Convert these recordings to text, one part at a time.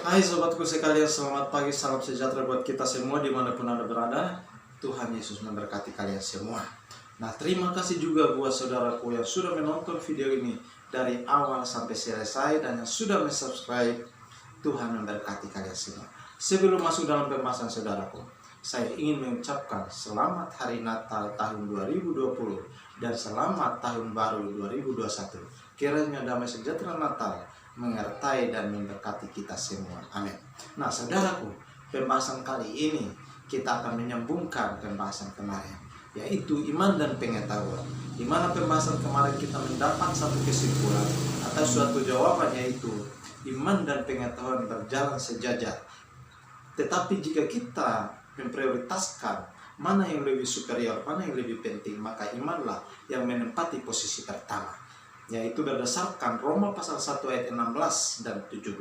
Hai sobatku sekalian, selamat pagi, salam sejahtera buat kita semua dimanapun Anda berada. Tuhan Yesus memberkati kalian semua. Nah, terima kasih juga buat saudaraku yang sudah menonton video ini dari awal sampai selesai dan yang sudah subscribe. Tuhan memberkati kalian semua. Sebelum masuk dalam pembahasan saudaraku, saya ingin mengucapkan selamat hari Natal tahun 2020 dan selamat tahun baru 2021. Kiranya damai sejahtera Natal menyertai dan memberkati kita semua. Amin. Nah, saudaraku, pembahasan kali ini kita akan menyambungkan pembahasan kemarin, yaitu iman dan pengetahuan. Di mana pembahasan kemarin kita mendapat satu kesimpulan atau suatu jawaban, yaitu iman dan pengetahuan berjalan sejajar. Tetapi jika kita memprioritaskan mana yang lebih superior, mana yang lebih penting, maka imanlah yang menempati posisi pertama, yaitu berdasarkan Roma pasal 1 ayat 16 dan 17,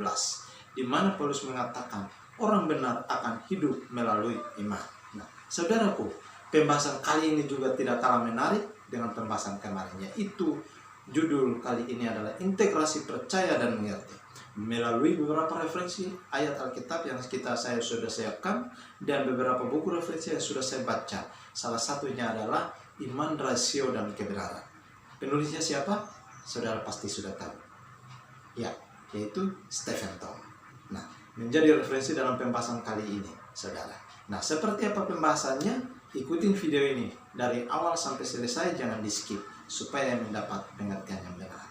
di mana Paulus mengatakan orang benar akan hidup melalui iman. Nah, saudaraku, pembahasan kali ini juga tidak kalah menarik dengan pembahasan kemarin, yaitu judul kali ini adalah integrasi percaya dan mengerti. Melalui beberapa refleksi ayat Alkitab yang saya sudah siapkan dan beberapa buku refleksi yang sudah saya baca. Salah satunya adalah Iman, Rasio, dan Kebenaran. Penulisnya siapa? Saudara pasti sudah tahu, ya, yaitu Stephen Thom. Nah, menjadi referensi dalam pembahasan kali ini, saudara. Nah, seperti apa pembahasannya? Ikutin video ini dari awal sampai selesai, jangan di skip, supaya mendapat pengertian yang benar.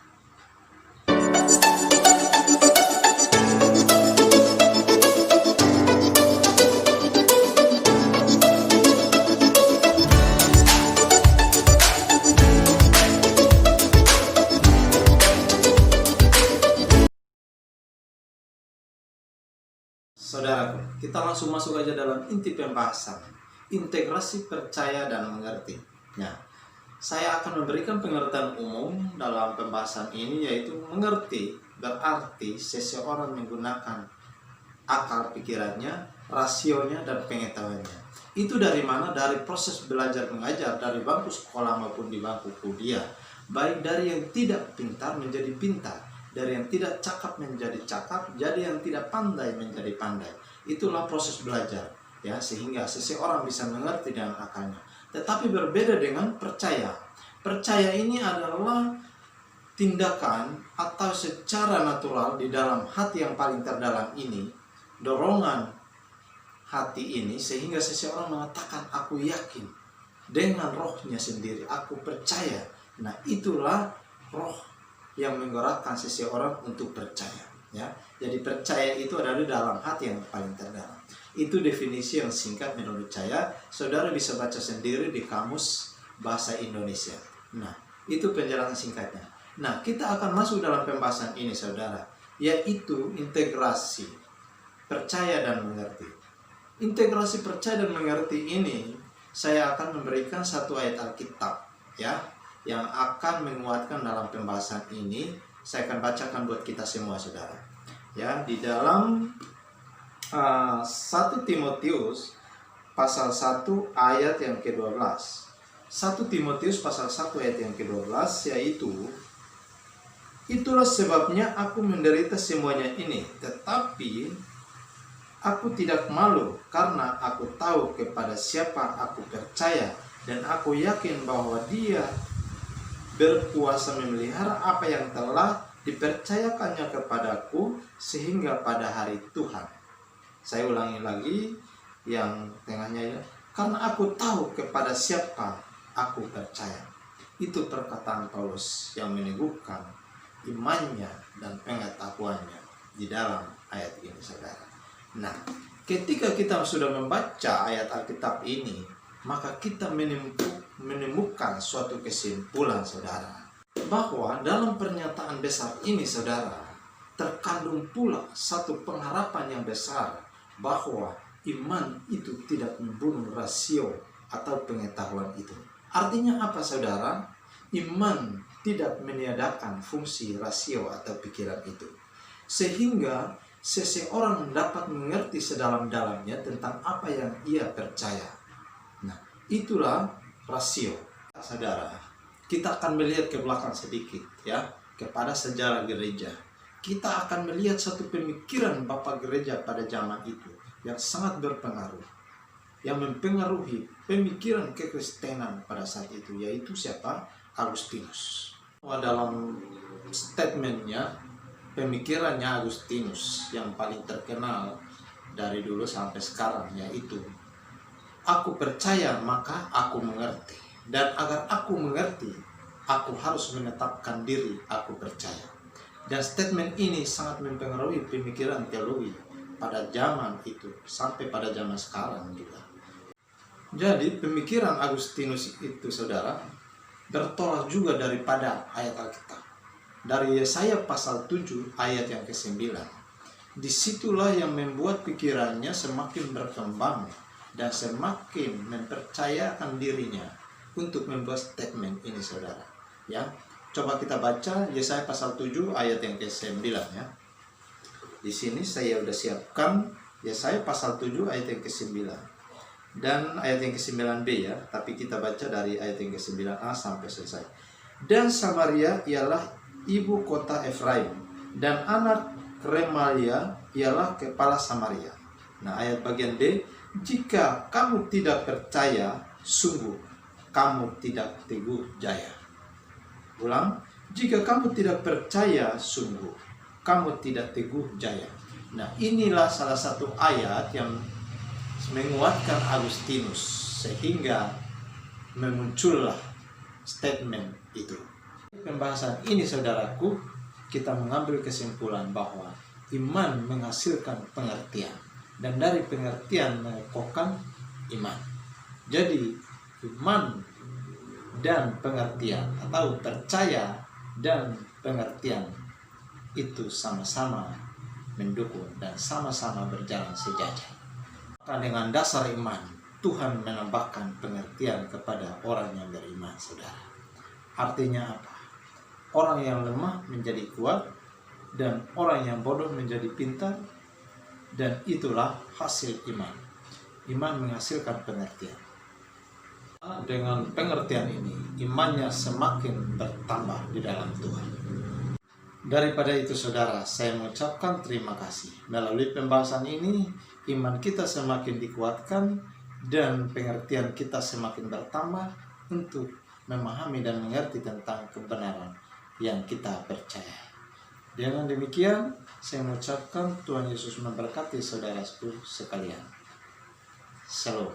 Saudaraku, kita langsung masuk aja dalam inti pembahasan, integrasi percaya dan mengerti. Nah, saya akan memberikan pengertian umum dalam pembahasan ini, yaitu mengerti berarti seseorang menggunakan akal pikirannya, rasionya, dan pengetahuannya. Itu dari mana? Dari proses belajar mengajar, dari bangku sekolah maupun di bangku kuliah. Baik dari yang tidak pintar menjadi pintar, dari yang tidak cakap menjadi cakap, jadi yang tidak pandai menjadi pandai. Itulah proses belajar, ya, sehingga seseorang bisa mengerti dengan akalnya. Tetapi berbeda dengan percaya. Percaya ini adalah tindakan atau secara natural di dalam hati yang paling terdalam ini, dorongan hati ini, sehingga seseorang mengatakan aku yakin dengan rohnya sendiri, aku percaya. Nah, itulah roh yang menggerakkan seseorang untuk percaya, ya. Jadi percaya itu ada di dalam hati yang paling terdalam. Itu definisi yang singkat menurut saya. Saudara bisa baca sendiri di kamus bahasa Indonesia. Nah, itu penjelasan singkatnya. Nah, kita akan masuk dalam pembahasan ini, saudara, yaitu integrasi percaya dan mengerti. Integrasi percaya dan mengerti ini saya akan memberikan satu ayat Alkitab, ya, yang akan menguatkan dalam pembahasan ini. Saya akan bacakan buat kita semua, saudara. Ya, di dalam 1 Timotius pasal 1 ayat yang ke-12. 1 Timotius pasal 1 ayat yang ke-12, yaitu itulah sebabnya aku menderita semuanya ini, tetapi aku tidak malu, karena aku tahu kepada siapa aku percaya, dan aku yakin bahwa Dia berkuasa memelihara apa yang telah dipercayakannya kepadaku sehingga pada hari Tuhan. Saya ulangi lagi yang tengahnya, ya. Karena aku tahu kepada siapa aku percaya. Itu perkataan Paulus yang meneguhkan imannya dan pengetahuannya di dalam ayat ini, saudara. Nah, ketika kita sudah membaca ayat Alkitab ini, maka kita menemukan suatu kesimpulan, saudara, bahwa dalam pernyataan besar ini, saudara, terkandung pula satu pengharapan yang besar, bahwa iman itu tidak membunuh rasio atau pengetahuan itu. Artinya apa, saudara? Iman tidak meniadakan fungsi rasio atau pikiran itu, sehingga seseorang dapat mengerti sedalam-dalamnya tentang apa yang ia percaya. Nah, itulah rasio, saudara. Kita akan melihat ke belakang sedikit, ya, kepada sejarah gereja. kita akan melihat satu pemikiran Bapak Gereja pada zaman itu yang sangat berpengaruh, yang mempengaruhi pemikiran kekristenan pada saat itu, yaitu siapa? Agustinus. Dalam statementnya, pemikirannya Agustinus yang paling terkenal dari dulu sampai sekarang, yaitu aku percaya maka aku mengerti, dan agar aku mengerti aku harus menetapkan diri aku percaya. Dan statement ini sangat mempengaruhi pemikiran teologi pada zaman itu sampai pada zaman sekarang juga. Jadi pemikiran Agustinus itu, saudara, bertolak juga daripada ayat Alkitab. Dari Yesaya pasal 7 ayat yang ke-9. Disitulah yang membuat pikirannya semakin berkembang dan semakin mempercayakan dirinya untuk membuat statement ini, saudara. Ya, coba kita baca Yesaya pasal 7 ayat yang ke-9 ya. Di sini saya sudah siapkan Yesaya pasal 7 ayat yang ke-9 dan ayat yang ke-9b ya, tapi kita baca dari ayat yang ke-9a sampai selesai. Dan Samaria ialah ibu kota Efraim, dan anak Remalia ialah kepala Samaria. Nah, ayat bagian D, jika kamu tidak percaya, sungguh kamu tidak teguh jaya. Ulang, jika kamu tidak percaya, sungguh kamu tidak teguh jaya. Nah, inilah salah satu ayat yang menguatkan Agustinus sehingga memuncullah statement itu. Pembahasan ini, saudaraku, kita mengambil kesimpulan bahwa iman menghasilkan pengertian, dan dari pengertian mengokohkan iman. Jadi iman dan pengertian atau percaya dan pengertian itu sama-sama mendukung dan sama-sama berjalan sejajar. Maka dengan dasar iman, Tuhan menambahkan pengertian kepada orang yang beriman, saudara. Artinya apa? Orang yang lemah menjadi kuat, dan orang yang bodoh menjadi pintar, dan itulah hasil iman. Iman menghasilkan pengertian. Dengan pengertian ini, imannya semakin bertambah di dalam Tuhan. Daripada itu, saudara, saya mengucapkan terima kasih. Melalui pembahasan ini, iman kita semakin dikuatkan dan pengertian kita semakin bertambah untuk memahami dan mengerti tentang kebenaran yang kita percaya. Dengan demikian, saya mengucapkan Tuhan Yesus memberkati saudaraku sekalian. Shalom.